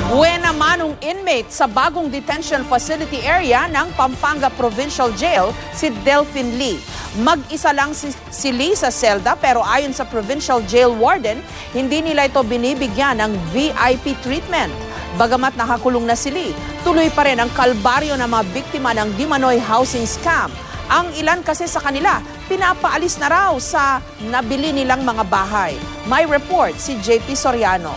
Buena manong inmate sa bagong detention facility area ng Pampanga Provincial Jail si Delphine Lee. Mag-isa lang si Lee sa selda pero ayon sa Provincial Jail Warden, hindi nila ito binibigyan ng VIP treatment. Bagamat nakakulong na si Lee, tuloy pa rin ang kalbaryo ng mga biktima ng Di Manoy housing scam. Ang ilan kasi sa kanila, pinapaalis na raw sa nabili nilang mga bahay. May report si JP Soriano.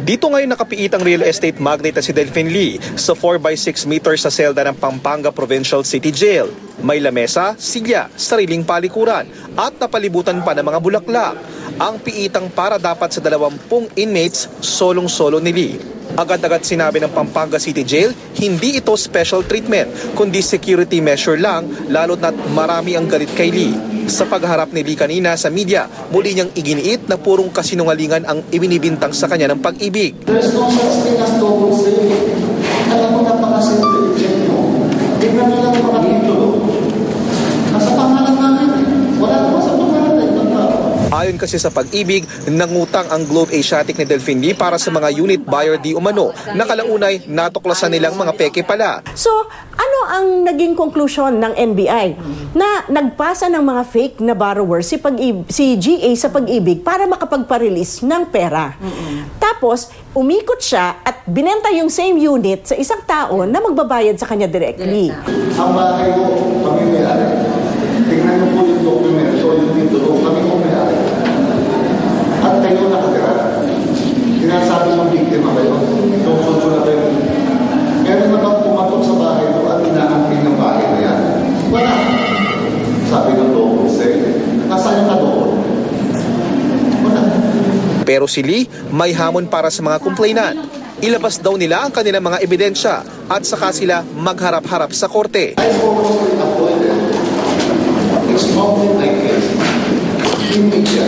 Dito ngayon nakapiit ang real estate magnate na si Delphine Lee sa 4x6 meters sa selda ng Pampanga Provincial City Jail. May lamesa, silya, sariling palikuran at napalibutan pa ng mga bulaklak. Ang piitang para dapat sa 20 inmates, solong-solo ni Lee. Agad-agad sinabi ng Pampanga City Jail, hindi ito special treatment, kundi security measure lang, lalo't na't marami ang galit kay Lee. Sa pagharap ni Lee kanina sa media, muli niyang iginiit na purong kasinungalingan ang ibinibintang sa kanya ng pag-ibig. There's no such thing as double standard. Alam mo, napakasimple. Tignan nyo lang mga titulo. Nasa pangalan namin. Wala naman sa pangalan na ibang tao. Ayon kasi sa pag-ibig, nangutang ang Globe Asiatic ni Delphine Lee para sa mga unit buyer di umano. Nakalaunay, natuklasan nilang mga peke pala. So, ano ang naging conclusion ng NBI? Na nagpasa ng mga fake na borrower si GA sa pag-ibig para makapagpa-release ng pera. Tapos, umikot siya at binenta yung same unit sa isang tao na magbabayad sa kanya directly. Ang bahay ko, kami may-ari. Tingnan niyo po yung dokumento, yung titulo, kami po may-ari. At kayo nakatira. Sinasabi ng biktima kayo, dokumento na kayo. Meron na bang pumatok sa bahay ko at inaangkin ng bahay na yan? Wala. Sabi ng dokumento, nasaan ka doon? Wala. Pero si Lee may hamon para sa mga complainant. Ilabas daw nila ang kanilang mga ebidensya at saka sila magharap-harap sa korte. I formally appointed ex-mountain IPS. Hindi siya.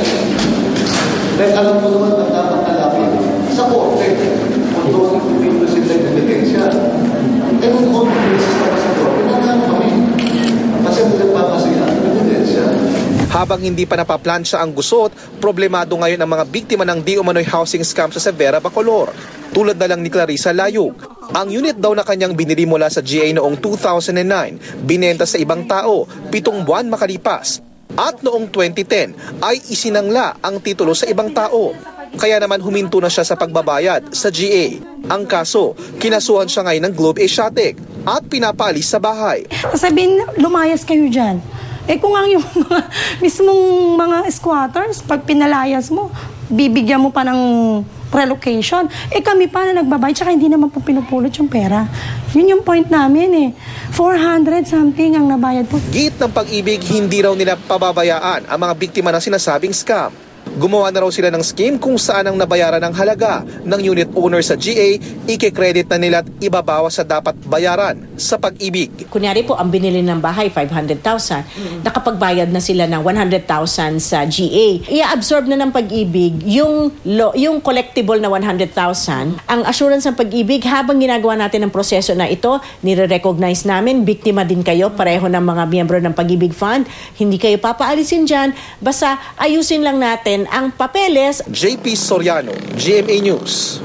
Dahil alam mo naman ang dapat nalapin sa korte. Kung doon ang pipinto sila yung ebidensya. Eh kung kung pinisis na sa korte, nangyari kami. Kasi nagpapasaya ang ebidensya. Habang hindi pa napaplansya ang gusot, problemado ngayon ang mga biktima ng di umano'y housing scam sa Severa, Bacolor. Tulad na lang ni Clarissa Layug. Ang unit daw na kanyang binili mula sa GA noong 2009, binenta sa ibang tao, 7 buwan makalipas. At noong 2010 ay isinangla ang titulo sa ibang tao. Kaya naman huminto na siya sa pagbabayad sa GA. Ang kaso, kinasuhan siya ngayon ng Globe Asiatic at pinapaalis sa bahay. Sabihin, lumayas kayo dyan. Eh kung ang yung mga mismong mga squatters, pag pinalayas mo, bibigyan mo pa ng relocation. Eh kami pa na nagbabayad, tsaka hindi naman po pinupulot yung pera. Yun yung point namin eh. 400 something ang nabayad po. Git ng pag-ibig, hindi raw nila pababayaan ang mga biktima ng sinasabing scam. Gumawa na raw sila ng scheme kung saan ang nabayaran ng halaga ng unit owner sa GA, i-credit na nila at ibabawas sa dapat bayaran sa pag-ibig. Kunyari po, ang binili ng bahay, 500,000. Nakapagbayad na sila ng 100,000 sa GA. I-absorb na ng pag-ibig yung collectible na 100,000. Ang assurance ng pag-ibig, habang ginagawa natin ang proseso na ito, nire-recognize namin, biktima din kayo, pareho ng mga miyembro ng Pag-ibig Fund. Hindi kayo papaalisin dyan, basta ayusin lang natin ang papeles. JP Soriano, GMA News.